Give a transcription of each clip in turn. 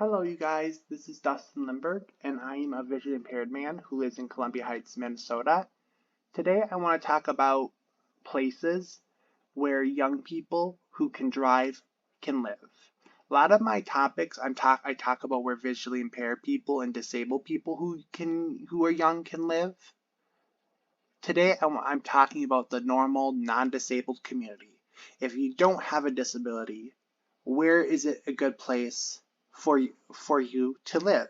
Hello, you guys. This is Dustin Lindberg, and I am a vision impaired man who lives in Columbia Heights, Minnesota. Today, I want to talk about places where young people who can drive can live. A lot of my topics, I talk about where visually impaired people and disabled people who are young can live. Today, I'm talking about the normal, non-disabled community. If you don't have a disability, where is it a good place for you to live?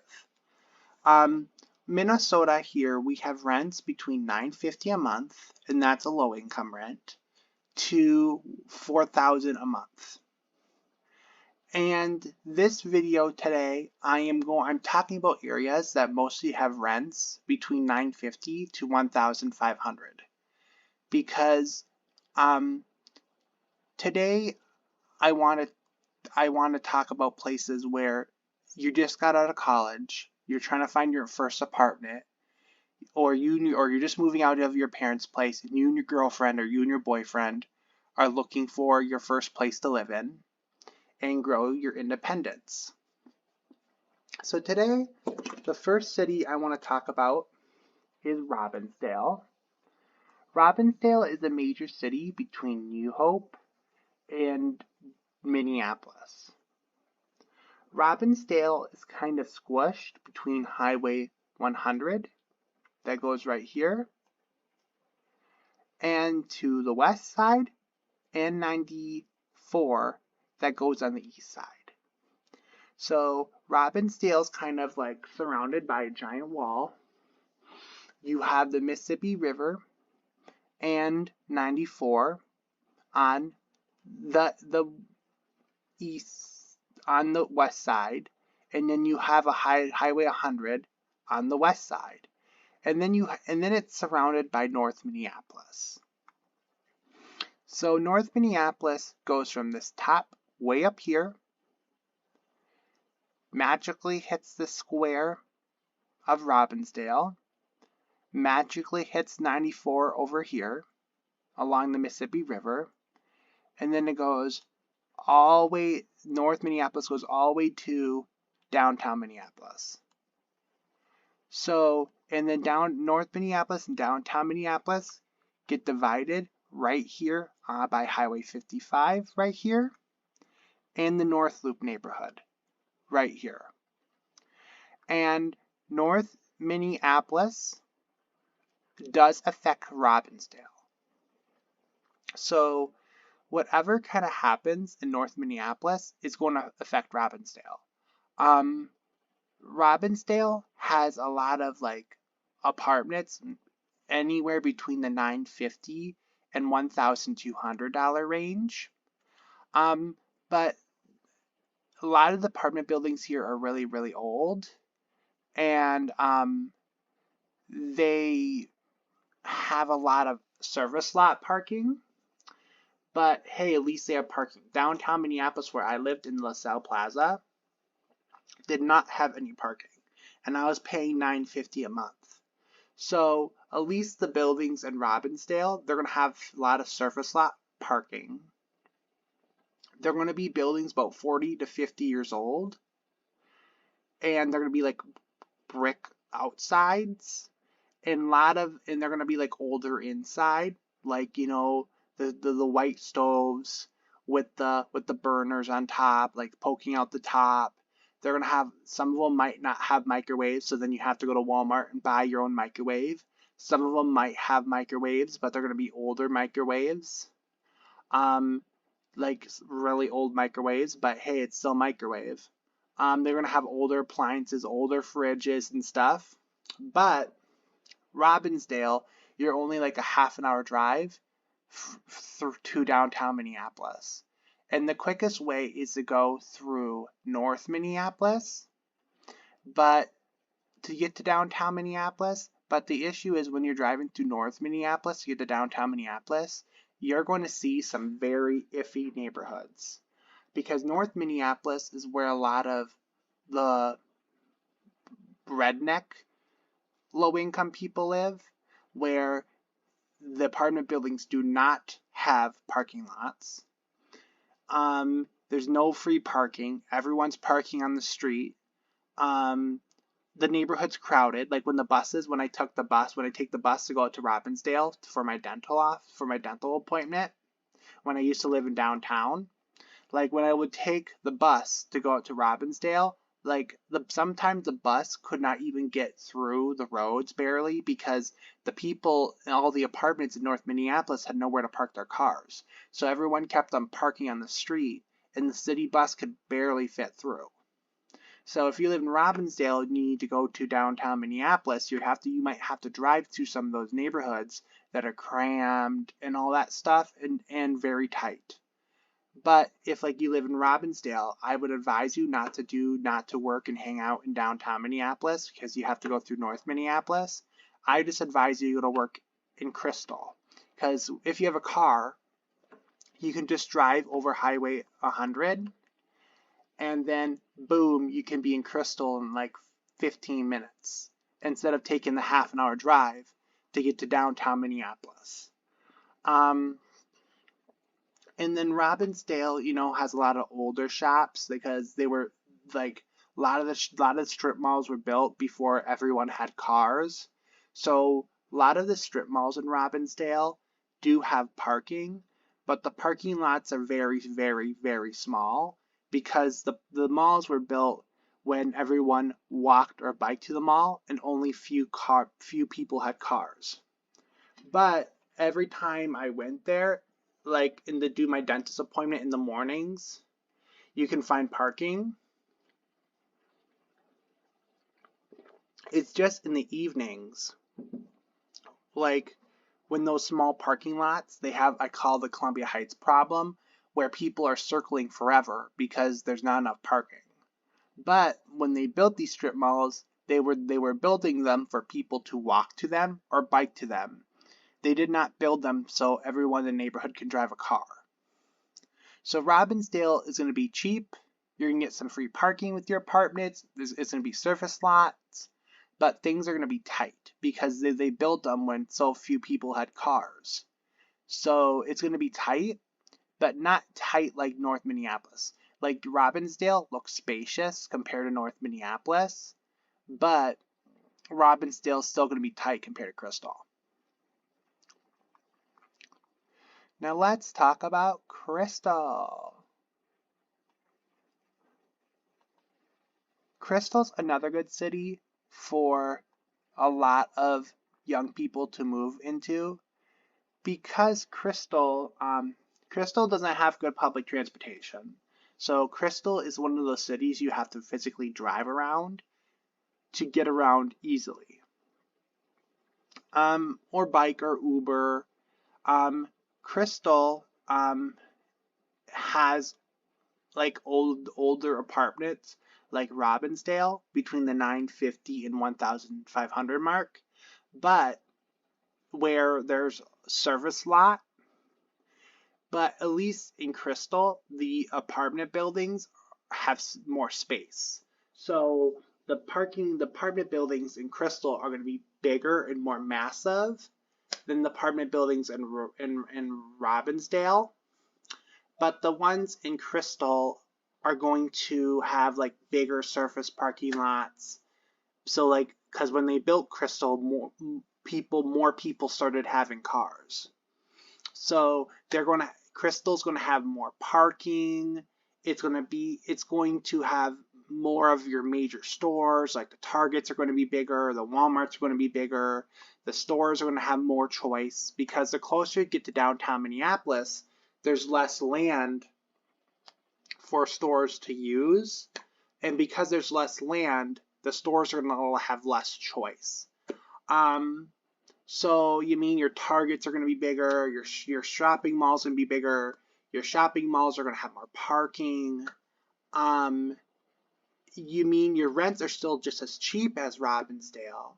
Um, Minnesota here, we have rents between $9.50 a month, and that's a low income rent, to $4,000 a month. And this video today, I'm talking about areas that mostly have rents between $9.50 to $1,500, because today I want to talk about places where you just got out of college, you're trying to find your first apartment, or you're just moving out of your parents' place, and you and your girlfriend or you and your boyfriend are looking for your first place to live in and grow your independence. So today, the first city I want to talk about is Robbinsdale. Robbinsdale is a major city between New Hope and Minneapolis. Robbinsdale is kind of squished between Highway 100, that goes right here, and to the west side, and 94, that goes on the east side. So Robbinsdale's kind of like surrounded by a giant wall. You have the Mississippi River and 94 on the east, on the west side, and then you have a Highway 100 on the west side, and then it's surrounded by North Minneapolis. So North Minneapolis goes from this top way up here, magically hits the square of Robbinsdale, magically hits 94 over here along the Mississippi River, and then it goes all the way, North Minneapolis goes all the way to downtown Minneapolis. So, and then North Minneapolis and downtown Minneapolis get divided right here by Highway 55 right here, and the North Loop neighborhood right here. And North Minneapolis does affect Robbinsdale. So whatever kind of happens in North Minneapolis is going to affect Robbinsdale. Robbinsdale has a lot of like apartments anywhere between the $950 and $1,200 range. But a lot of the apartment buildings here are really, really old, and they have a lot of service lot parking. But hey, at least they have parking. Downtown Minneapolis, where I lived in LaSalle Plaza, did not have any parking, and I was paying $9.50 a month. So at least the buildings in Robbinsdale, they're going to have a lot of surface lot parking. They're going to be buildings about 40 to 50 years old, and they're going to be like brick outsides, and they're going to be like older inside, like, you know, the white stoves with the burners on top, like poking out the top. They're going to have, some of them might not have microwaves, so then you have to go to Walmart and buy your own microwave. Some of them might have microwaves, but they're going to be older microwaves. Like really old microwaves, but hey, it's still microwave. They're going to have older appliances, older fridges and stuff. But Robbinsdale, you're only like a half an hour drive to downtown Minneapolis. And the quickest way is to go through North Minneapolis, but to get to downtown Minneapolis. But the issue is when you're driving through North Minneapolis to get to downtown Minneapolis, you're going to see some very iffy neighborhoods, because North Minneapolis is where a lot of the redneck low-income people live, where the apartment buildings do not have parking lots. There's no free parking. Everyone's parking on the street. The neighborhood's crowded. Like when I take the bus to go out to Robbinsdale for my dental appointment, when I used to live in downtown, like when I would take the bus to go out to Robbinsdale, like sometimes the bus could not even get through the roads barely because the people in all the apartments in North Minneapolis had nowhere to park their cars. So everyone kept on parking on the street and the city bus could barely fit through. So if you live in Robbinsdale and you need to go to downtown Minneapolis, you might have to drive through some of those neighborhoods that are crammed and all that stuff and very tight. But if like you live in Robbinsdale, I would advise you not to work and hang out in downtown Minneapolis because you have to go through North Minneapolis. I just advise you to work in Crystal because if you have a car, you can just drive over Highway 100 and then boom, you can be in Crystal in like 15 minutes instead of taking the half an hour drive to get to downtown Minneapolis. And then Robbinsdale, has a lot of older shops because they were like a lot of the strip malls were built before everyone had cars. So a lot of the strip malls in Robbinsdale do have parking, but the parking lots are very, very, very small because the malls were built when everyone walked or biked to the mall and only few people had cars. But every time I went there, like do my dentist appointment in the mornings, you can find parking. It's just in the evenings, like when those small parking lots, I call the Columbia Heights problem, where people are circling forever because there's not enough parking. But when they built these strip malls, they were building them for people to walk to them or bike to them. They did not build them so everyone in the neighborhood can drive a car. So Robbinsdale is going to be cheap. You're going to get some free parking with your apartments. It's going to be surface lots. But things are going to be tight because they built them when so few people had cars. So it's going to be tight, but not tight like North Minneapolis. Like Robbinsdale looks spacious compared to North Minneapolis, but Robbinsdale is still going to be tight compared to Crystal. Now let's talk about Crystal. Crystal's another good city for a lot of young people to move into because Crystal doesn't have good public transportation. So Crystal is one of those cities you have to physically drive around to get around easily. Or bike or Uber. Crystal has like older apartments like Robbinsdale between the 950 and 1,500 mark, but where there's service lot. But at least in Crystal, the apartment buildings have more space. So the apartment buildings in Crystal are going to be bigger and more massive than the apartment buildings in Robbinsdale. But the ones in Crystal are going to have like bigger surface parking lots. So like, because when they built Crystal, more people started having cars. So Crystal's going to have more parking. It's going to have more of your major stores, like the Targets are going to be bigger, the Walmarts are going to be bigger, the stores are going to have more choice because the closer you get to downtown Minneapolis, there's less land for stores to use, and because there's less land, the stores are going to have less choice. So you mean your Targets are going to be bigger, your shopping malls are going to be bigger, your shopping malls are going to have more parking. You mean your rents are still just as cheap as Robbinsdale,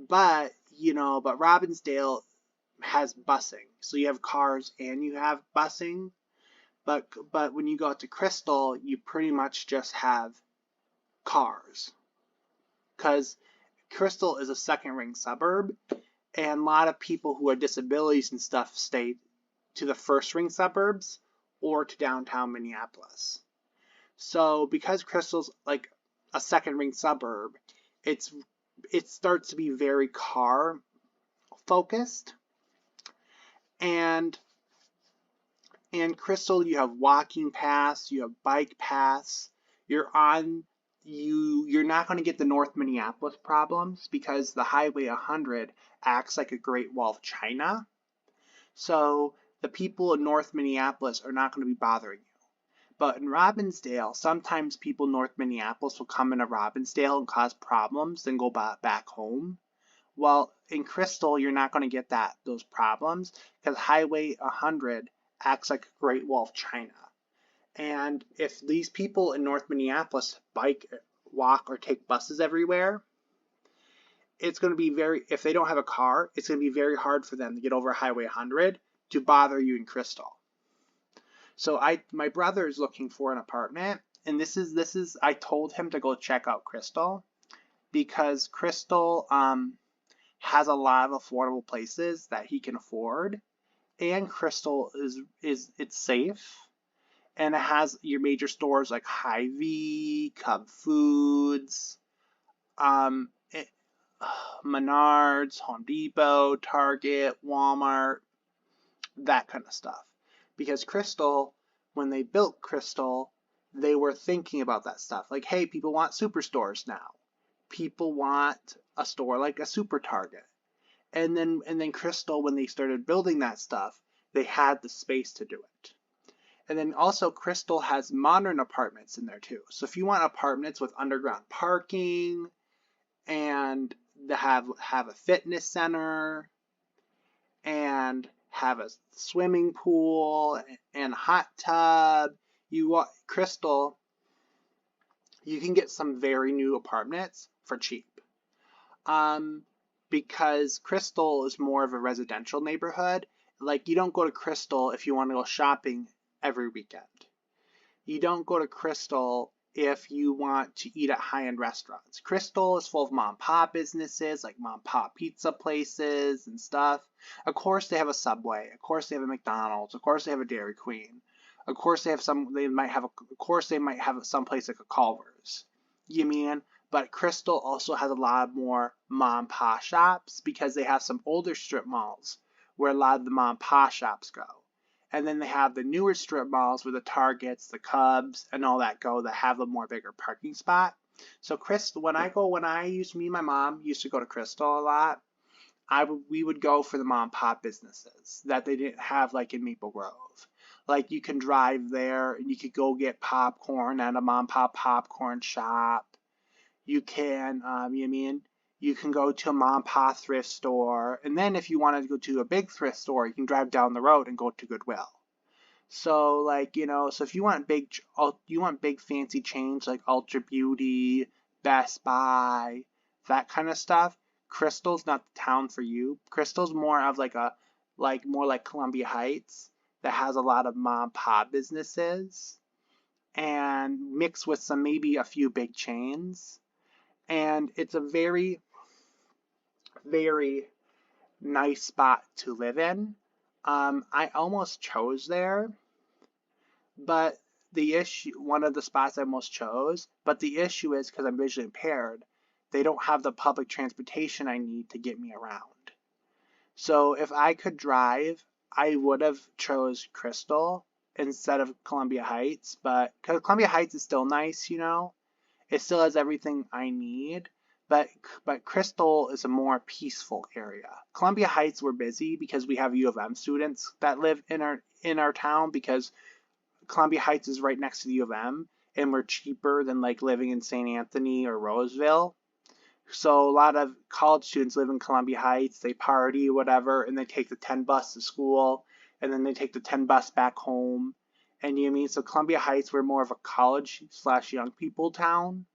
but Robbinsdale has busing, so you have cars and you have busing. But when you go out to Crystal, you pretty much just have cars, because Crystal is a second-ring suburb, and a lot of people who have disabilities and stuff stay to the first-ring suburbs or to downtown Minneapolis. So because Crystal's like a second ring suburb. It's it starts to be very car focused, and in Crystal, you have walking paths, you have bike paths. You're on you're not going to get the North Minneapolis problems because the Highway 100 acts like a Great Wall of China. So the people in North Minneapolis are not going to be bothering you. But in Robbinsdale, sometimes people in North Minneapolis will come into Robbinsdale and cause problems, then go back home. Well, in Crystal, you're not going to get those problems because Highway 100 acts like a Great Wall of China. And if these people in North Minneapolis bike, walk, or take buses everywhere, it's going to be if they don't have a car, it's going to be very hard for them to get over Highway 100 to bother you in Crystal. So my brother is looking for an apartment, and this is I told him to go check out Crystal because Crystal has a lot of affordable places that he can afford, and Crystal it's safe, and it has your major stores like Hy-Vee, Cub Foods, um, it, Menards, Home Depot, Target, Walmart, that kind of stuff. Because Crystal, when they built Crystal, they were thinking about that stuff. Like, hey, people want superstores now. People want a store like a Super Target. And then Crystal, when they started building that stuff, they had the space to do it. And then also Crystal has modern apartments in there too. So if you want apartments with underground parking and they have a fitness center and have a swimming pool and a hot tub, Crystal, you can get some very new apartments for cheap. Because Crystal is more of a residential neighborhood. Like, you don't go to Crystal if you want to go shopping every weekend. You don't go to Crystal if you want to eat at high-end restaurants. Crystal is full of mom and pop businesses, like mom and pop pizza places and stuff. Of course they have a Subway. Of course they have a McDonald's. Of course they have a Dairy Queen. Of course they might have some place like a Culver's. You mean? But Crystal also has a lot more mom and pop shops because they have some older strip malls where a lot of the mom and pop shops go. And then they have the newer strip malls where the Targets, the Cubs, and all that go that have a more bigger parking spot. So Crystal, me and my mom used to go to Crystal a lot. We would go for the mom and pop businesses that they didn't have like in Maple Grove. Like, you can drive there and you could go get popcorn at a mom and pop popcorn shop. You can, you can go to a mom and pop thrift store. And then if you wanted to go to a big thrift store, you can drive down the road and go to Goodwill. So so if you want big fancy chains like Ultra Beauty, Best Buy, that kind of stuff, Crystal's not the town for you. Crystal's more of more like Columbia Heights that has a lot of mom and pop businesses and mixed with maybe a few big chains. And it's a very, very nice spot to live in. I almost chose there, but one of the spots I almost chose, but the issue is because I'm visually impaired, they don't have the public transportation I need to get me around. So if I could drive, I would have chose Crystal instead of Columbia Heights, but because Columbia Heights is still nice, it still has everything I need, but Crystal is a more peaceful area. Columbia Heights, we're busy because we have U of M students that live in our town because Columbia Heights is right next to the U of M, and we're cheaper than like living in St. Anthony or Roseville. So a lot of college students live in Columbia Heights, they party, whatever, and they take the 10 bus to school, and then they take the 10 bus back home. And so Columbia Heights, we're more of a college/young people town.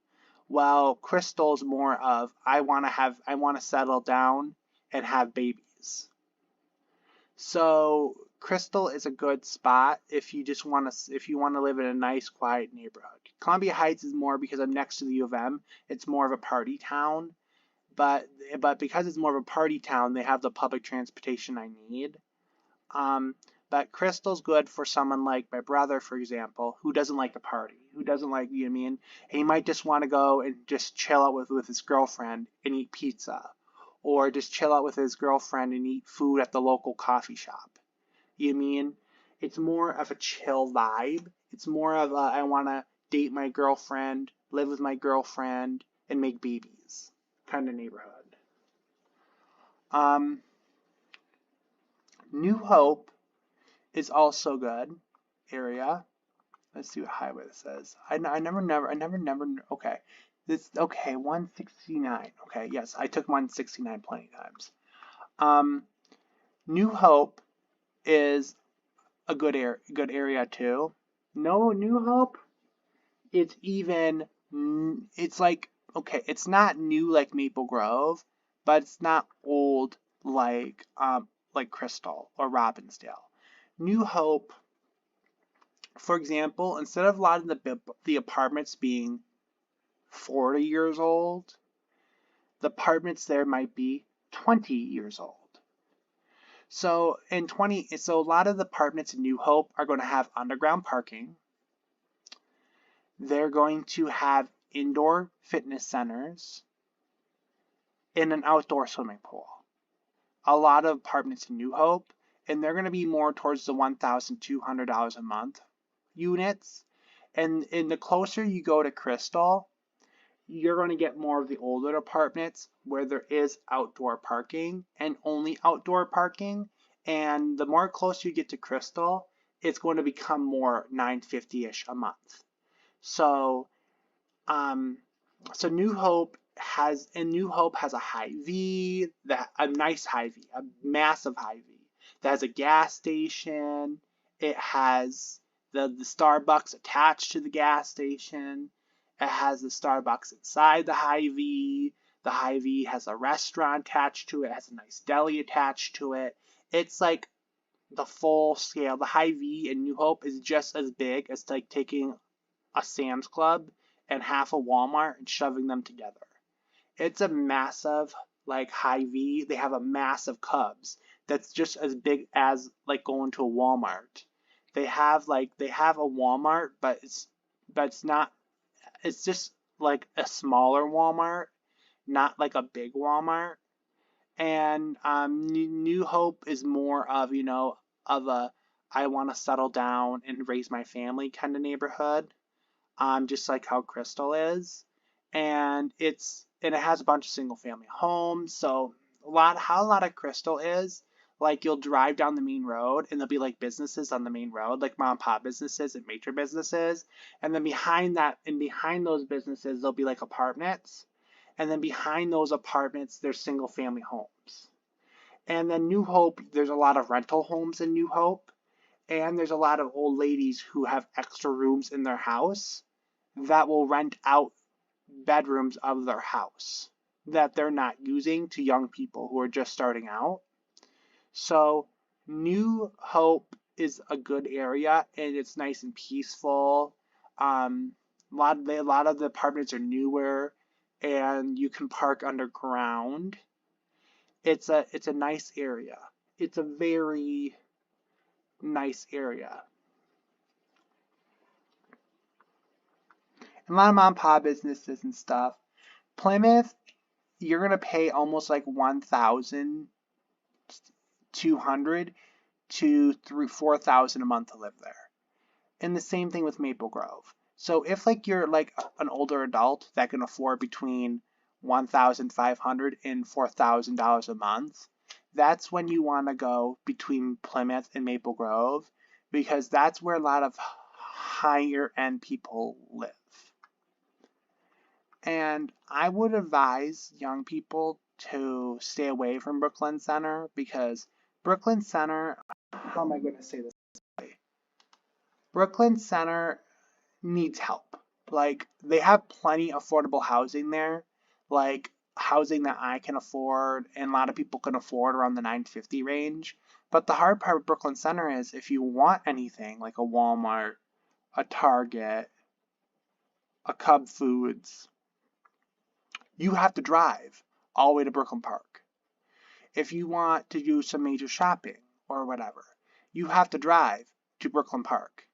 While Crystal's more of I want to settle down and have babies. So Crystal is a good spot if you want to live in a nice, quiet neighborhood. Columbia Heights is more because I'm next to the U of M. It's more of a party town, but because it's more of a party town, they have the public transportation I need. But But Crystal's good for someone like my brother, for example, who doesn't like to party, who doesn't like, you know what I mean? He might just want to go and just chill out with his girlfriend and eat pizza, or just chill out with his girlfriend and eat food at the local coffee shop. You know what I mean? It's more of a chill vibe. It's more of a, I want to date my girlfriend, live with my girlfriend, and make babies kind of neighborhood. New Hope is also good area. Let's see what highway this says. I never. Okay, this okay. 169. Okay, yes, I took 169 plenty of times. New Hope is a good area too. No, New Hope. It's even. It's like okay. It's not new like Maple Grove, but it's not old like Crystal or Robbinsdale. New Hope, for example, instead of a lot of the apartments being 40 years old, the apartments there might be 20 years old. So so a lot of the apartments in New Hope are going to have underground parking. They're going to have indoor fitness centers and an outdoor swimming pool. A lot of apartments in New Hope, and they're going to be more towards the $1,200 a month units. And the closer you go to Crystal, you're going to get more of the older apartments where there is outdoor parking and only outdoor parking. And the more closer you get to Crystal, it's going to become more $950-ish a month. So, New Hope has a Hy-Vee, a nice Hy-Vee, a massive Hy-Vee that has a gas station. It has the Starbucks attached to the gas station. It has the Starbucks inside the Hy-Vee. The Hy-Vee has a restaurant attached to it. It has a nice deli attached to it. It's like the full scale. The Hy-Vee in New Hope is just as big as like taking a Sam's Club and half a Walmart and shoving them together. It's a massive like Hy-Vee. They have a massive Cubs that's just as big as like going to a Walmart. They have a Walmart, but it's not. It's just like a smaller Walmart, not like a big Walmart. And New Hope is more of of a I want to settle down and raise my family kind of neighborhood. Just like how Crystal is, and it has a bunch of single family homes. So how a lot of Crystal is, like you'll drive down the main road and there'll be like businesses on the main road, like mom and pop businesses and major businesses, and then behind those businesses there'll be like apartments, and then behind those apartments there's single family homes. And then New Hope, there's a lot of rental homes in New Hope. And there's a lot of old ladies who have extra rooms in their house that will rent out bedrooms of their house that they're not using to young people who are just starting out. So New Hope is a good area and it's nice and peaceful. A lot of the apartments are newer and you can park underground. It's a nice area. It's a very nice area. And a lot of mom and pop businesses and stuff. Plymouth, you're gonna pay almost like $1,200 to $4,000 a month to live there. And the same thing with Maple Grove. So if like you're like an older adult that can afford between $1,500 and $4,000 a month, that's when you want to go between Plymouth and Maple Grove, because that's where a lot of higher end people live. And I would advise young people to stay away from Brooklyn Center, because Brooklyn Center, how am I going to say this? Brooklyn Center needs help. Like, they have plenty of affordable housing there, like housing that I can afford and a lot of people can afford around the $950 range. But the hard part with Brooklyn Center is if you want anything like a Walmart, a Target, a Cub Foods, you have to drive all the way to Brooklyn Park. If you want to do some major shopping or whatever, you have to drive to Brooklyn Park.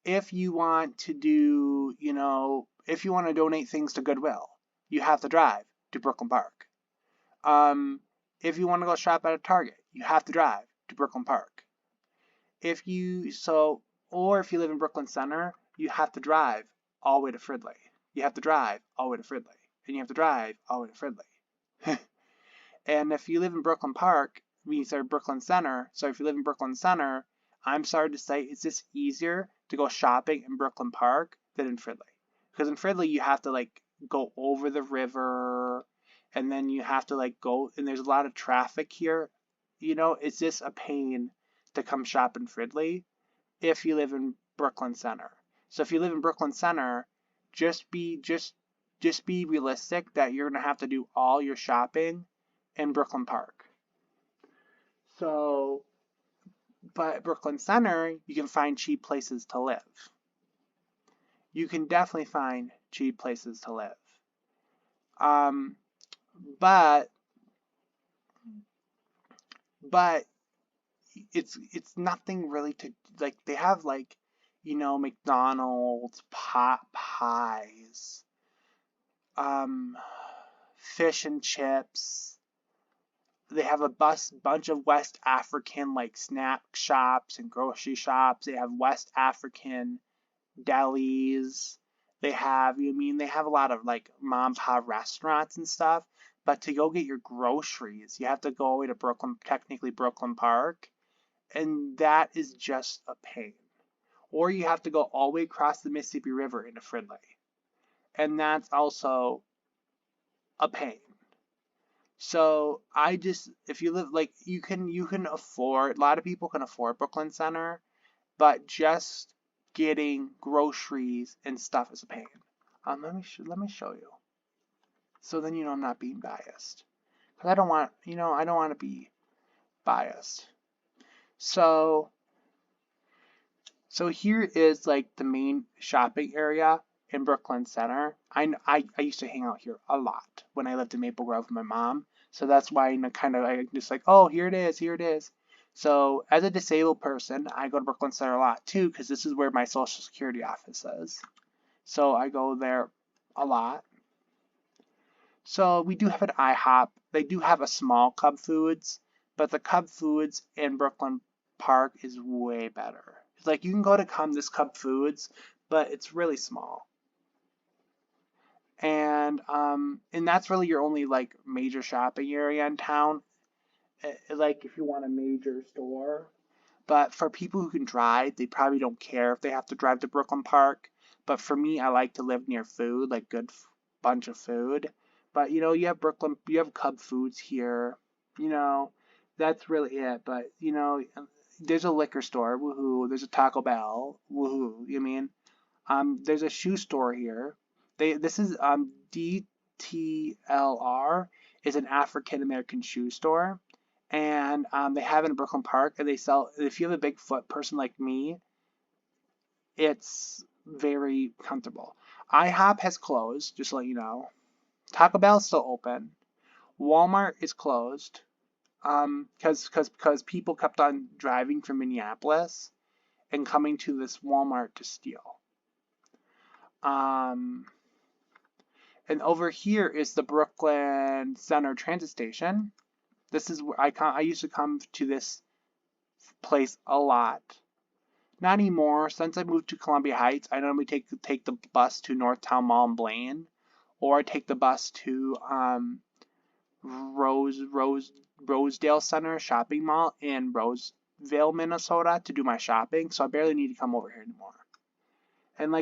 If you want to do, if you want to donate things to Goodwill, you have to drive to Brooklyn Park. If you want to go shop at a Target, you have to drive to Brooklyn Park. Or if you live in Brooklyn Center, you have to drive all the way to Fridley. You have to drive all the way to Fridley. And you have to drive all the way to Fridley. And if you live in Brooklyn Park, Brooklyn Center, so if you live in Brooklyn Center, I'm sorry to say it's just easier to go shopping in Brooklyn Park than in Fridley. Because in Fridley, you have to go over the river, and then you have to go, and there's a lot of traffic here. It's just a pain to come shop in Fridley if you live in Brooklyn Center. So if you live in Brooklyn Center, just be realistic that you're gonna have to do all your shopping in Brooklyn Park. So, but at Brooklyn Center, you can find cheap places to live. You can definitely find cheap places to live. But it's nothing really to they have McDonald's, pot pies, fish and chips. They have a bunch of West African snack shops and grocery shops. They have West African delis. They have a lot of mom and pop restaurants and stuff. But to go get your groceries, you have to go away to Brooklyn Park. And that is just a pain. Or you have to go all the way across the Mississippi River into Fridley. And that's also a pain. So if you live, you can afford, a lot of people can afford Brooklyn Center, but just getting groceries and stuff is a pain. Let me show you. So then I'm not being biased. Because I don't want to be biased. So here is the main shopping area in Brooklyn Center. I used to hang out here a lot when I lived in Maple Grove with my mom. So that's why I just oh, here it is. So as a disabled person, I go to Brooklyn Center a lot too, because this is where my Social Security office is. So I go there a lot. So we do have an IHOP. They do have a small Cub Foods, but the Cub Foods in Brooklyn Park is way better. It's you can go to this Cub Foods, but it's really small. And that's really your only major shopping area in town. If you want a major store. But for people who can drive, they probably don't care if they have to drive to Brooklyn Park. But for me, I like to live near food, good bunch of food. But you have Cub Foods here. That's really it. But there's a liquor store, woohoo. There's a Taco Bell, woohoo. There's a shoe store here. This is DTLR is an African American shoe store, and they have it in Brooklyn Park, and they sell. If you have a big foot person like me, it's very comfortable. IHOP has closed, just to let you know. Taco Bell is still open. Walmart is closed because people kept on driving from Minneapolis and coming to this Walmart to steal. And over here is the Brooklyn Center Transit Station. This is where I used to come to this place a lot. Not anymore. Since I moved to Columbia Heights, I normally take the bus to Northtown Mall and Blaine, or I take the bus to Rosedale Center Shopping Mall in Roseville, Minnesota to do my shopping. So I barely need to come over here anymore. And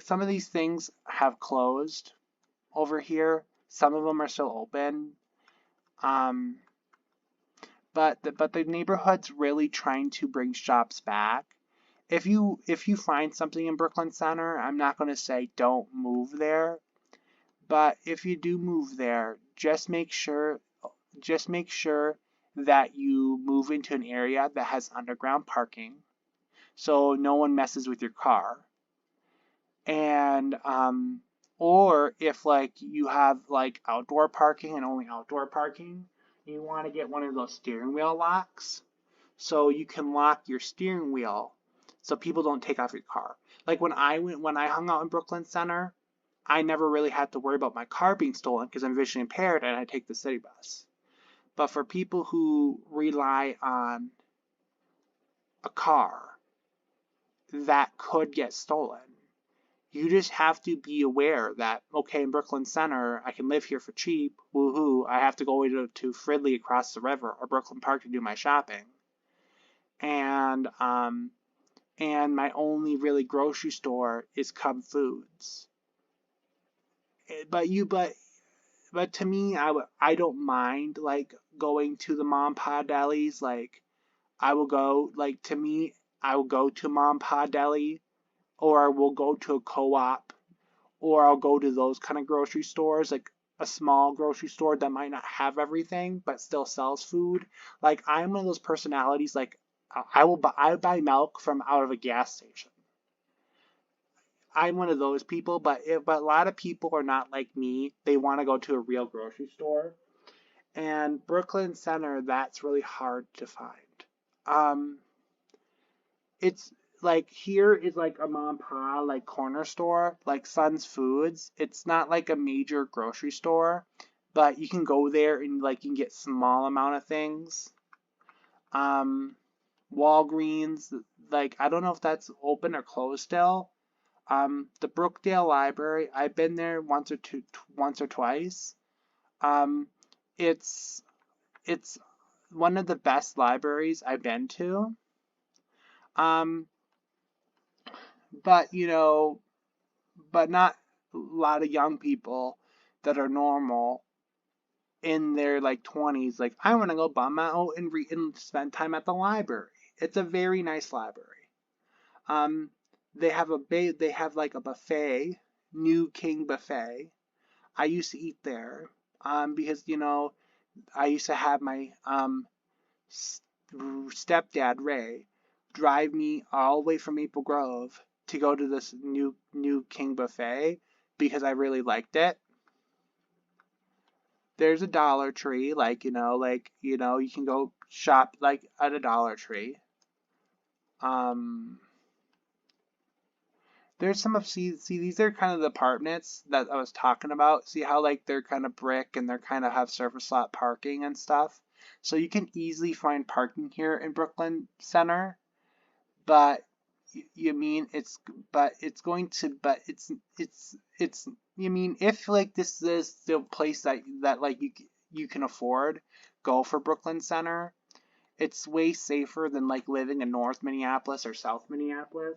some of these things have closed over here. Some of them are still open. But the neighborhood's really trying to bring shops back. If you find something in Brooklyn Center, I'm not going to say don't move there. But if you do move there, just make sure that you move into an area that has underground parking, so no one messes with your car. And or if you have outdoor parking and only outdoor parking, you want to get one of those steering wheel locks. so you can lock your steering wheel so people don't take off your car. Like when I hung out in Brooklyn Center, I never really had to worry about my car being stolen because I'm visually impaired and I take the city bus. But for people who rely on a car that could get stolen, you just have to be aware that, okay, in Brooklyn Center, I can live here for cheap, woohoo, I have to go to Fridley across the river or Brooklyn Park to do my shopping. And my only really grocery store is Cub Foods. But to me, I don't mind like going to the mom pa delis. Like I will go like to me, I will go to mom pa deli, or we'll go to a co-op, or I'll go to those kind of grocery stores, like a small grocery store that might not have everything but still sells food. Like I'm one of those personalities. Like I buy milk from out of a gas station. I'm one of those people, but a lot of people are not like me. They want to go to a real grocery store. And Brooklyn Center, that's really hard to find. Um, it's like here is like a mom and pop like corner store, like Sun's Foods. It's not like a major grocery store, but you can go there and like you can get small amount of things. Um, Walgreens, like I don't know if that's open or closed still. The Brookdale Library, I've been there once or twice. Um, it's it's one of the best libraries I've been to. Um, but but not a lot of young people that are normal in their like 20s. Like I want to go bum out and read and spend time at the library. It's a very nice library. Um, they have like a buffet, New King Buffet. I used to eat there because I used to have my stepdad Ray drive me all the way from Maple Grove to go to this New King Buffet because I really liked it. There's a Dollar Tree, you can go shop like at a Dollar Tree. Um, there's some of see these are kind of the apartments that I was talking about. See how like they're kind of brick and they're kind of have surface lot parking and stuff. So you can easily find parking here in Brooklyn Center, but you mean it's going to but it's you mean if like this is the place that like you can afford, go for Brooklyn Center. It's way safer than like living in North Minneapolis or South Minneapolis.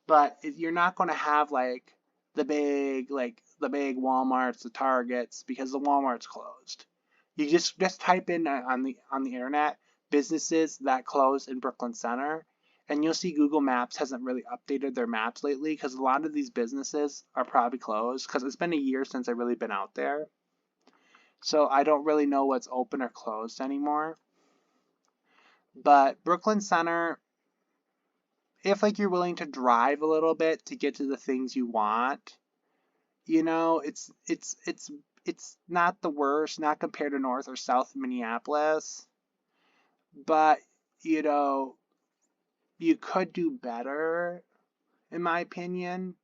But you're not going to have like the big Walmarts, the Targets, because the Walmart's closed. You just type in on the internet businesses that close in Brooklyn Center, and you'll see Google Maps hasn't really updated their maps lately because a lot of these businesses are probably closed because it's been a year since I've really been out there. So I don't really know what's open or closed anymore. But Brooklyn Center, if like you're willing to drive a little bit to get to the things you want, it's not the worst, not compared to North or South Minneapolis, but you know, you could do better in my opinion,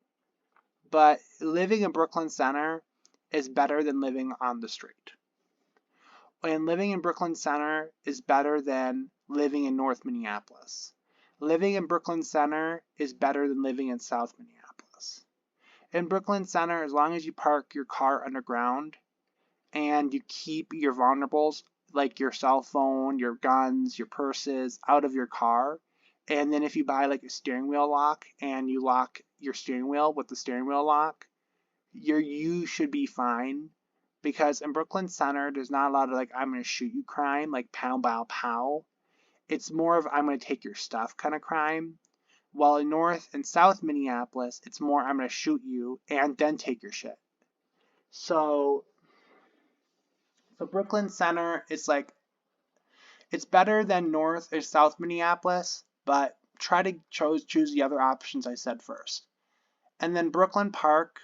but living in Brooklyn Center is better than living on the street. And living in Brooklyn Center is better than living in North Minneapolis. Living in Brooklyn Center is better than living in South Minneapolis. In Brooklyn Center, as long as you park your car underground and you keep your vulnerables like your cell phone, your guns, your purses out of your car, and then if you buy like a steering wheel lock and you lock your steering wheel with the steering wheel lock, you should be fine. Because in Brooklyn Center, there's not a lot of like I'm gonna shoot you crime, like pow bow pow. It's more of I'm gonna take your stuff kind of crime. While in North and South Minneapolis, it's more I'm gonna shoot you and then take your shit. So Brooklyn Center is like it's better than North or South Minneapolis, but try to choose the other options I said first. And then Brooklyn Park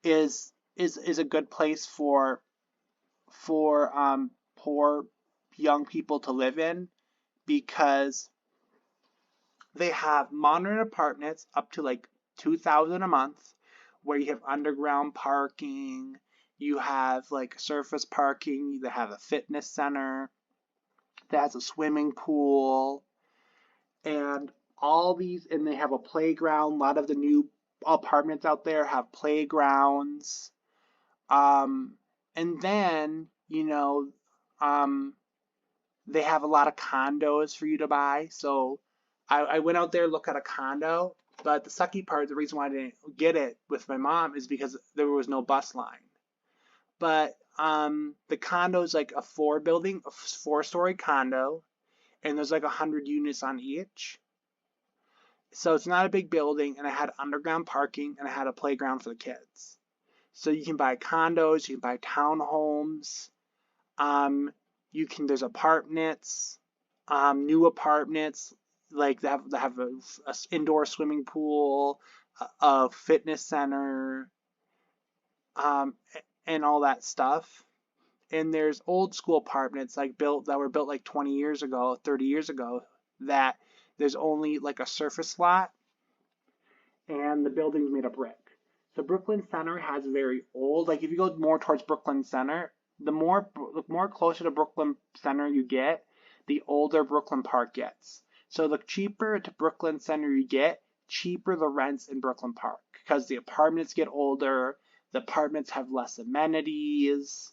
is a good place for poor young people to live in because they have modern apartments up to like 2,000 a month, where you have underground parking, you have like surface parking, they have a fitness center that has a swimming pool, and all these, and they have a playground. A lot of the new apartments out there have playgrounds. Um, and then, um, they have a lot of condos for you to buy. So I went out there to look at a condo, but the sucky part, the reason why I didn't get it with my mom is because there was no bus line. But the condo is like a four-story condo, and there's like 100 units on each. So it's not a big building, and I had underground parking, and I had a playground for the kids. So you can buy condos, you can buy townhomes, um, there's apartments, new apartments, like they have a indoor swimming pool, a fitness center, um, and all that stuff. And there's old school apartments that were built like 20 years ago, 30 years ago, that there's only like a surface lot and the building's made of brick. So Brooklyn Center has very old, like if you go more towards Brooklyn Center, the more closer to Brooklyn Center you get, the older Brooklyn Park gets. So the cheaper to Brooklyn Center you get, cheaper the rents in Brooklyn Park, because the apartments get older, the apartments have less amenities.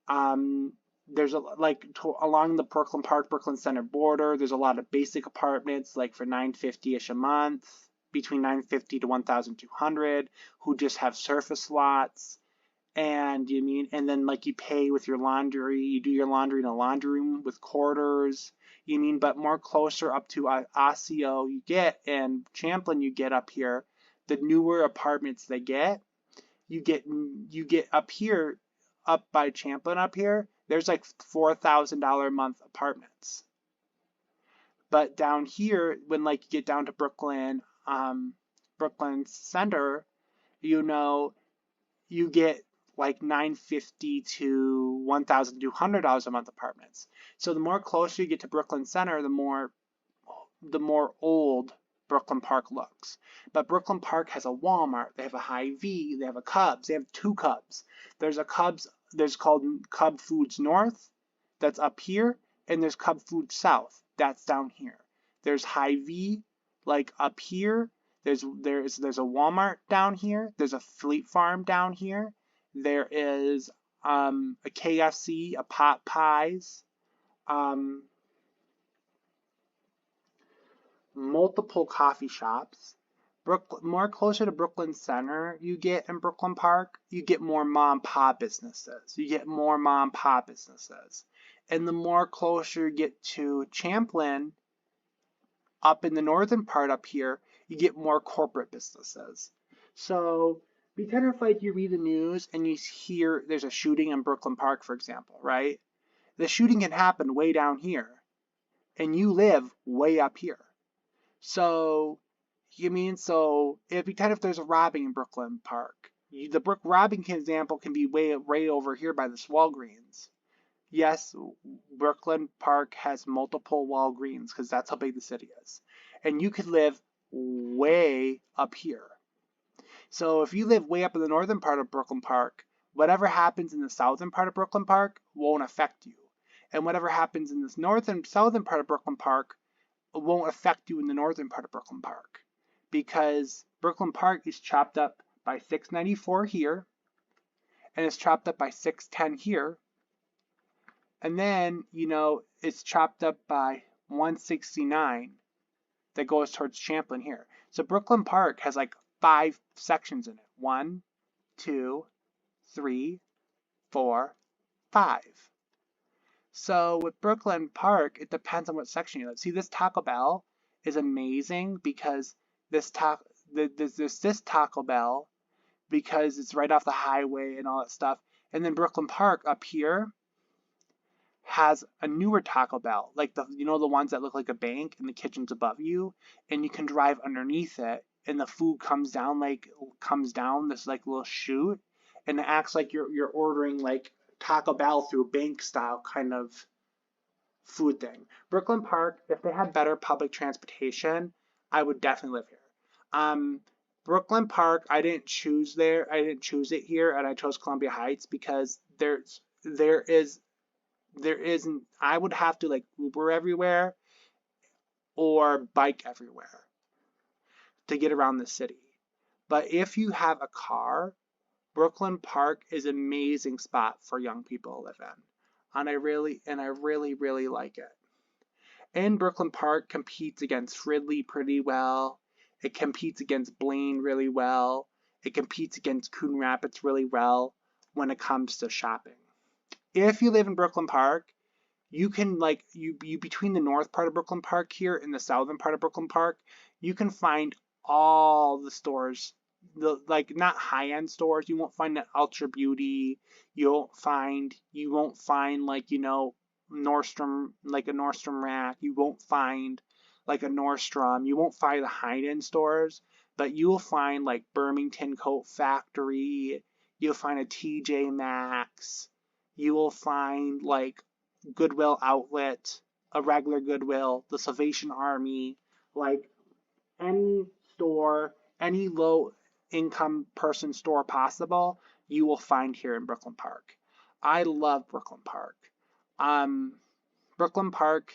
There's along the Brooklyn Park Brooklyn Center border, there's a lot of basic apartments like for $950-ish a month, between $950 to $1,200, who just have surface lots. And then like you pay with your laundry, you do your laundry in a laundry room with quarters. But more closer up to Osseo you get, and Champlin you get up here, the newer apartments you get up here, up by Champlin up here, there's like $4,000 a month apartments. But down here, when like you get down to Brooklyn Center, you get like $950 to $1,200 a month apartments. So the more closer you get to Brooklyn Center, the more old Brooklyn Park looks. But Brooklyn Park has a Walmart, they have a Hy-Vee, they have a Cubs, they have two Cubs. There's called Cub Foods North, that's up here, and there's Cub Foods South, that's down here. There's Hy-Vee, like up here. There's a Walmart down here. There's a Fleet Farm down here. There is a KFC, a Pot Pies, multiple coffee shops. More closer to Brooklyn Center you get in Brooklyn Park, you get more mom and pop businesses. And the more closer you get to Champlin, up in the northern part up here, you get more corporate businesses. So pretend if like you read the news and you hear there's a shooting in Brooklyn Park, for example, right? The shooting can happen way down here, and you live way up here. So if there's a robbing in Brooklyn Park, the robbing example can be way over here by this Walgreens. Yes, Brooklyn Park has multiple Walgreens because that's how big the city is. And you could live way up here. So if you live way up in the northern part of Brooklyn Park, whatever happens in the southern part of Brooklyn Park won't affect you. And whatever happens in this southern part of Brooklyn Park won't affect you in the northern part of Brooklyn Park. Because Brooklyn Park is chopped up by 694 here, and it's chopped up by 610 here. And then, it's chopped up by 169 that goes towards Champlin here. So Brooklyn Park has like 5 sections in it. 1, 2, 3, 4, 5. So with Brooklyn Park, it depends on what section you live. See, this Taco Bell is amazing because this Taco Bell, because it's right off the highway and all that stuff. And then Brooklyn Park up here has a newer Taco Bell, like the ones that look like a bank and the kitchen's above you, and you can drive underneath it, and the food comes down this like little chute, and it acts like you're ordering like Taco Bell through bank style kind of food thing. Brooklyn Park, if they had better public transportation, I would definitely live here. Um, Brooklyn Park, I didn't choose there. I didn't choose it here, and I chose Columbia Heights because there isn't. I would have to like Uber everywhere or bike everywhere to get around the city. But if you have a car, Brooklyn Park is an amazing spot for young people to live in. And I really like it. And Brooklyn Park competes against Ridley pretty well. It competes against Blaine really well. It competes against Coon Rapids really well when it comes to shopping. If you live in Brooklyn Park, you can like you between the north part of Brooklyn Park here and the southern part of Brooklyn Park, you can find all the stores, the like not high-end stores. You won't find an Ultra Beauty. You won't find like Nordstrom, like a Nordstrom Rack. You won't find like a Nordstrom. You won't find the high-end stores, but you will find like Burlington Coat Factory. You'll find a TJ Maxx. You will find like Goodwill Outlet, a regular Goodwill, the Salvation Army, like any store, any low income person store possible, you will find here in Brooklyn Park. I love Brooklyn Park. Um, Brooklyn Park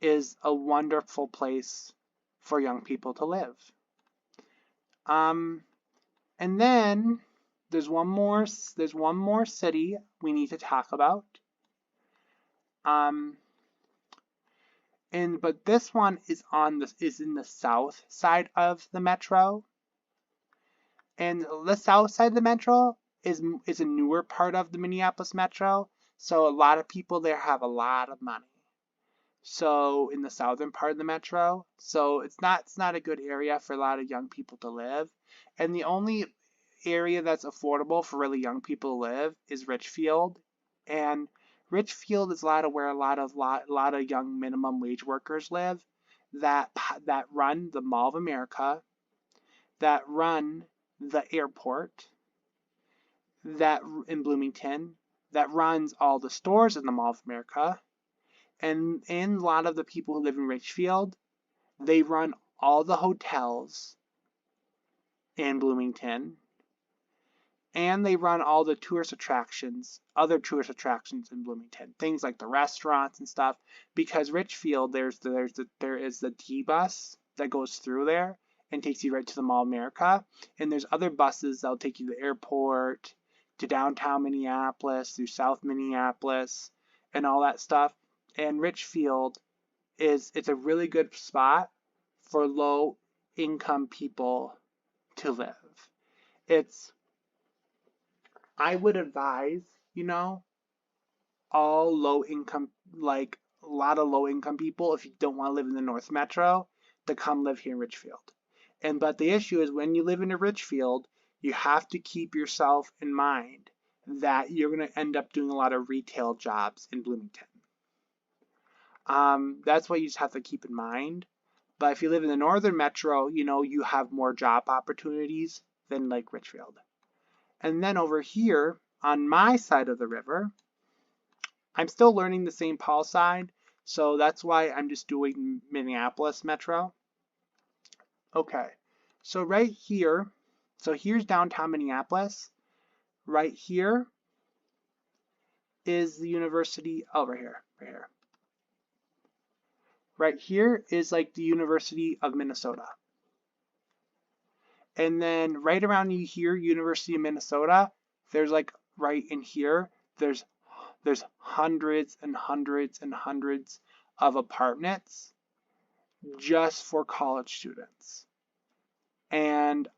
is a wonderful place for young people to live. Um, and then there's one more city we need to talk about. Um, but this one is in the south side of the metro, and the south side of the metro is a newer part of the Minneapolis metro, so a lot of people there have a lot of money. So in the southern part of the metro, so it's not a good area for a lot of young people to live, and the only area that's affordable for really young people to live is Richfield, and Richfield is where a lot of young minimum wage workers live that run the Mall of America, that run the airport, that in Bloomington, that runs all the stores in the Mall of America, and a lot of the people who live in Richfield, they run all the hotels in Bloomington, and they run all the other tourist attractions in Bloomington, things like the restaurants and stuff. Because Richfield, there is the D bus that goes through there and takes you right to the Mall of America, and there's other buses that'll take you to the airport, to downtown Minneapolis, through South Minneapolis, and all that stuff. And Richfield it's a really good spot for low income people to live. I would advise, all low income, like a lot of low income people, if you don't want to live in the North Metro, to come live here in Richfield. But the issue is when you live in a Richfield, you have to keep yourself in mind that you're going to end up doing a lot of retail jobs in Bloomington. That's what you just have to keep in mind. But if you live in the Northern Metro, you have more job opportunities than like Richfield. And then over here, on my side of the river, I'm still learning the St. Paul side, so that's why I'm just doing Minneapolis Metro. Okay, so right here, so here's downtown Minneapolis. Right here is the university, right here. Right here is like the University of Minnesota. And then right around you here, University of Minnesota, there's like right in here, there's hundreds and hundreds and hundreds of apartments just for college students. And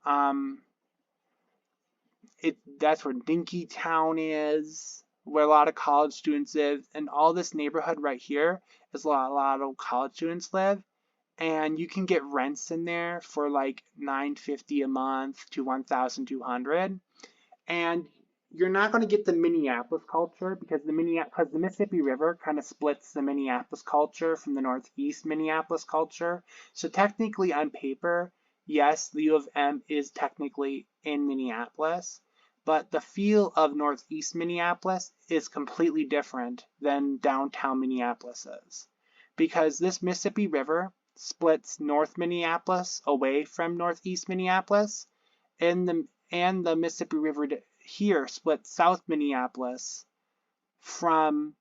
that's where Dinkytown is, where a lot of college students live, and all this neighborhood right here is a lot of college students live. And you can get rents in there for like $950 a month to $1,200, and you're not going to get the Minneapolis culture because the Mississippi River kind of splits the Minneapolis culture from the Northeast Minneapolis culture. So technically, on paper, yes, the U of M is technically in Minneapolis, but the feel of Northeast Minneapolis is completely different than downtown Minneapolis is. Because this Mississippi River splits North Minneapolis away from Northeast Minneapolis, and the Mississippi River here splits South Minneapolis from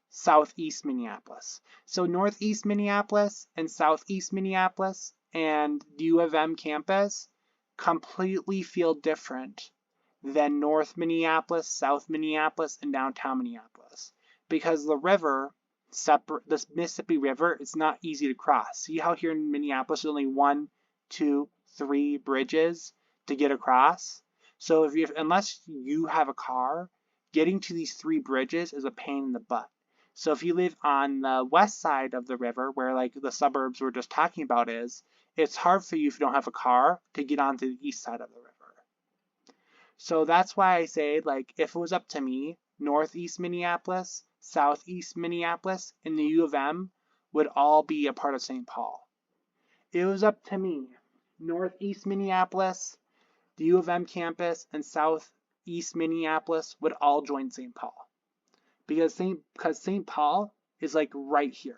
Southeast Minneapolis. So Northeast Minneapolis and Southeast Minneapolis and the U of M campus completely feel different than North Minneapolis, South Minneapolis, and downtown Minneapolis. Because the river, the Mississippi River, it's not easy to cross. See how here in Minneapolis there's only 1, 2, 3 bridges to get across? So unless you have a car, getting to these 3 bridges is a pain in the butt. So if you live on the west side of the river, where like the suburbs we're just talking about is, it's hard for you if you don't have a car to get onto the east side of the river. So that's why I say, like, if it was up to me, Northeast Minneapolis, Southeast Minneapolis, and the U of M would all be a part of St. Paul. It was up to me, Northeast Minneapolis, the U of M campus, and Southeast Minneapolis would all join St. Paul. Because St. Paul is like right here.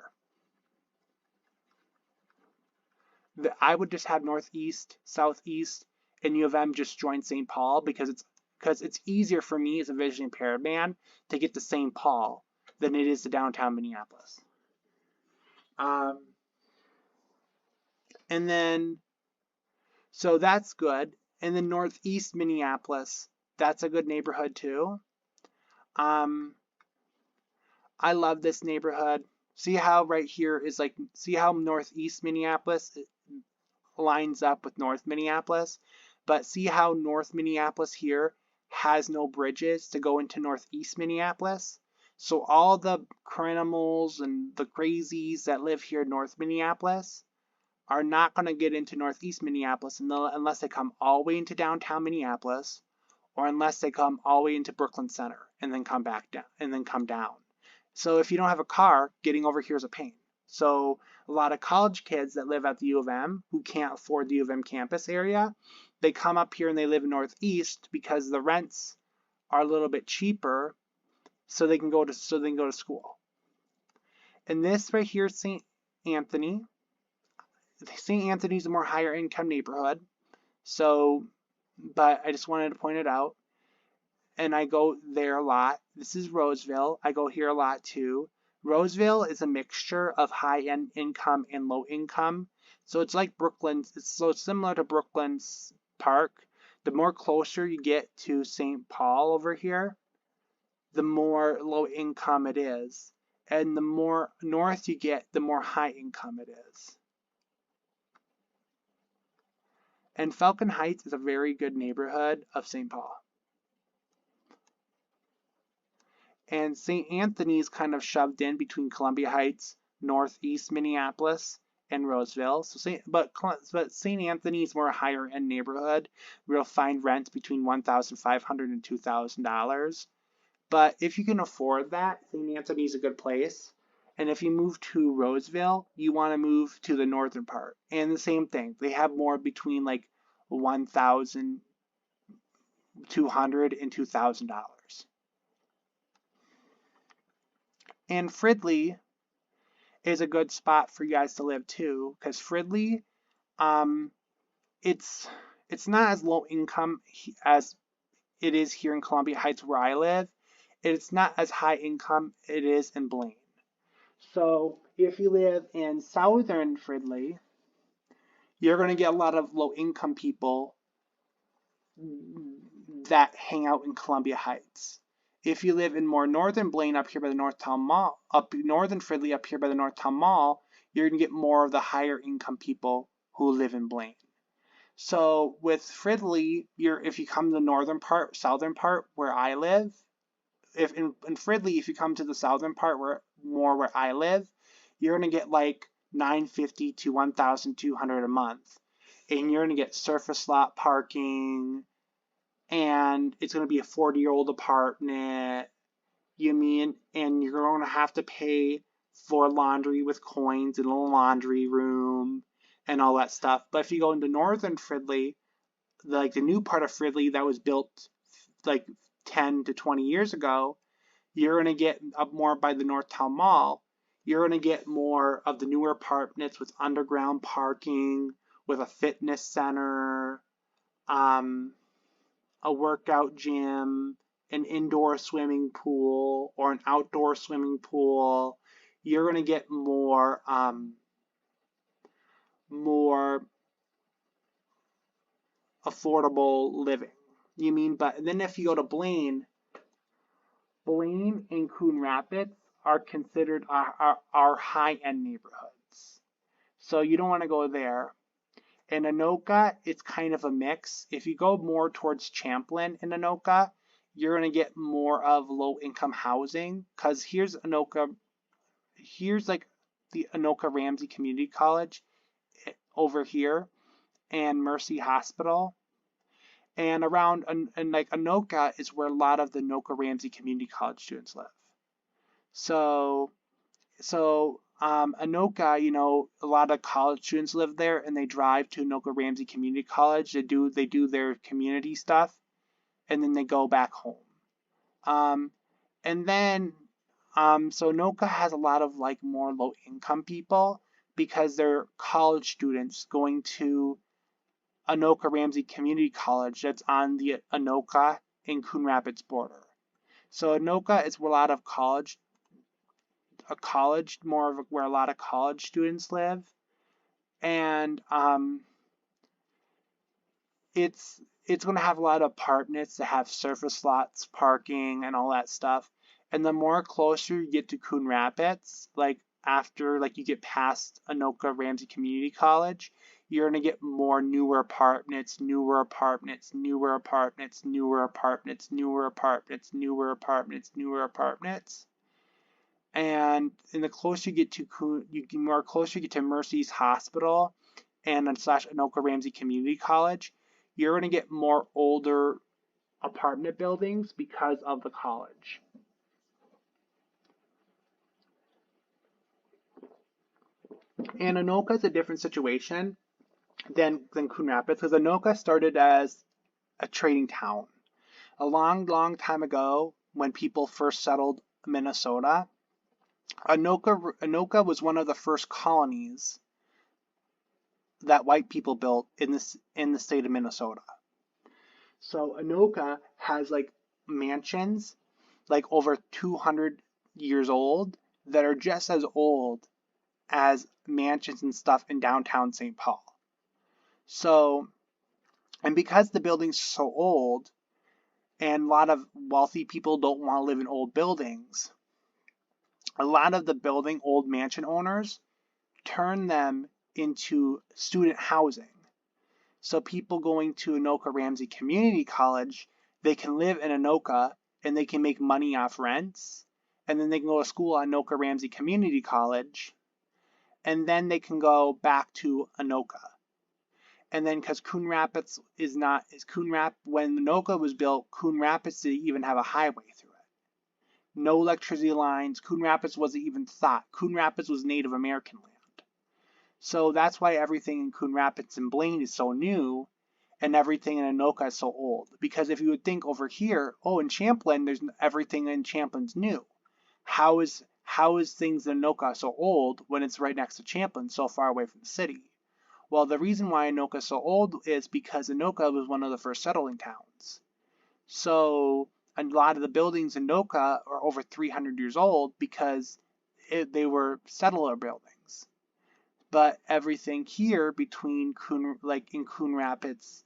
I would just have Northeast, Southeast, and U of M just join St. Paul because it's easier for me as a visually impaired man to get to St. Paul than it is to downtown Minneapolis. And then, so that's good. And then Northeast Minneapolis, that's a good neighborhood too. I love this neighborhood. See how right here is like, see how Northeast Minneapolis lines up with North Minneapolis? But see how North Minneapolis here has no bridges to go into Northeast Minneapolis? So all the criminals and the crazies that live here in North Minneapolis are not going to get into Northeast Minneapolis unless they come all the way into downtown Minneapolis, or unless they come all the way into Brooklyn Center and then come back down and then come down. So if you don't have a car, getting over here is a pain. So a lot of college kids that live at the U of M who can't afford the U of M campus area, they come up here and they live in Northeast because the rents are a little bit cheaper, so they can go to school. And this right here is St. Anthony. St. Anthony's a more higher income neighborhood. So, but I just wanted to point it out. And I go there a lot. This is Roseville. I go here a lot too. Roseville is a mixture of high-end income and low income. So it's like Brooklyn. So it's similar to Brooklyn's Park. The more closer you get to St. Paul over here, the more low income it is. And the more north you get, the more high income it is. And Falcon Heights is a very good neighborhood of St. Paul. And St. Anthony's kind of shoved in between Columbia Heights, Northeast Minneapolis, and Roseville. But St. Anthony's more a higher end neighborhood. We'll find rents between $1,500 and $2,000. But if you can afford that, St. Anthony's a good place. And if you move to Roseville, you want to move to the northern part. And the same thing. They have more between like $1,200 and $2,000. And Fridley is a good spot for you guys to live too, because Fridley, it's not as low income as it is here in Columbia Heights where I live. It's not as high income it is in Blaine. So if you live in southern Fridley, you're going to get a lot of low income people that hang out in Columbia Heights. If you live in more northern Blaine up here by the Northtown Mall, northern Fridley up here by the Northtown Mall, you're going to get more of the higher income people who live in Blaine. So with Fridley, if you come to the northern part, southern part where I live, if in Fridley, if you come to the southern part where I live, you're going to get like $950 to $1,200 a month. And you're going to get surface lot parking, and it's going to be a 40-year-old apartment, and you're going to have to pay for laundry with coins and a little laundry room and all that stuff. But if you go into northern Fridley, like the new part of Fridley that was built like 10 to 20 years ago, you're going to get up more by the Northtown Mall. You're going to get more of the newer apartments with underground parking, with a fitness center, a workout gym, an indoor swimming pool, or an outdoor swimming pool. You're going to get more affordable living. You mean, but then if you go to Blaine and Coon Rapids are considered our high-end neighborhoods. So you don't want to go there. In Anoka, it's kind of a mix. If you go more towards Champlin in Anoka, you're going to get more of low-income housing. Because here's like the Anoka Ramsey Community College over here, and Mercy Hospital. And around, and like Anoka is where a lot of the Anoka Ramsey Community College students live. So Anoka, a lot of college students live there, and they drive to Anoka Ramsey Community College. They do their community stuff, and then they go back home. And then so Anoka has a lot of like more low income people because they're college students going to Anoka Ramsey Community College that's on the Anoka and Coon Rapids border. So Anoka is where a lot of where a lot of college students live, and it's going to have a lot of apartments that have surface lots, parking, and all that stuff. And the more closer you get to Coon Rapids, like after like you get past Anoka Ramsey Community College, you're going to get more newer apartments, newer apartments, newer apartments, newer apartments, newer apartments, newer apartments, newer apartments. And the closer you get to Mercy's Hospital and / Anoka Ramsey Community College, you're going to get more older apartment buildings because of the college. And Anoka is a different situation than Coon Rapids because Anoka started as a trading town. A long, long time ago, when people first settled Minnesota, Anoka was one of the first colonies that white people built in the state of Minnesota. So Anoka has like mansions like over 200 years old that are just as old as mansions and stuff in downtown St. Paul. So, and because the buildings are so old and a lot of wealthy people don't want to live in old buildings, a lot of the old mansion owners turn them into student housing. So people going to Anoka Ramsey Community College, they can live in Anoka and they can make money off rents. And then they can go to school at Anoka Ramsey Community College. And then they can go back to Anoka. And then because Coon Rapids when Anoka was built, Coon Rapids didn't even have a highway through it. No electricity lines. Coon Rapids wasn't even thought. Coon Rapids was Native American land. So that's why everything in Coon Rapids and Blaine is so new, and everything in Anoka is so old. Because if you would think over here, in Champlin, everything in Champlin's new. How is things in Anoka so old when it's right next to Champlin, so far away from the city? Well, the reason why Anoka is so old is because Anoka was one of the first settling towns. So a lot of the buildings in Anoka are over 300 years old because they were settler buildings. But everything here between in Coon Rapids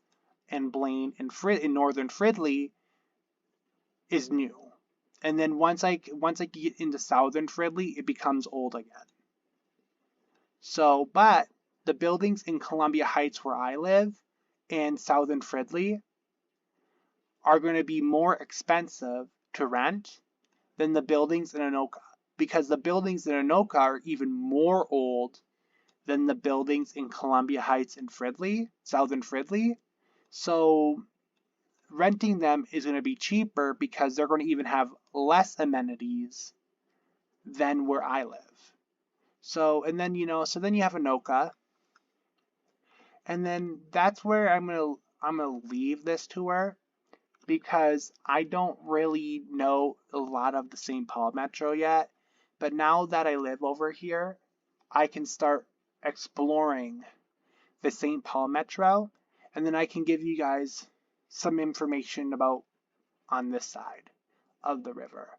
and Blaine and in northern Fridley is new. And then once I get into southern Fridley, it becomes old again. So, but the buildings in Columbia Heights where I live and southern Fridley are going to be more expensive to rent than the buildings in Anoka, because the buildings in Anoka are even more old than the buildings in Columbia Heights and Fridley, southern Fridley. So renting them is going to be cheaper because they're going to even have less amenities than where I live. So, and then, so then you have Anoka. And then that's where I'm going to leave this tour. because I don't really know a lot of the St. Paul Metro yet. But now that I live over here, I can start exploring the St. Paul Metro, and then I can give you guys some information about on this side of the river.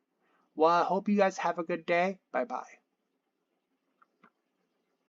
Well, I hope you guys have a good day. Bye bye.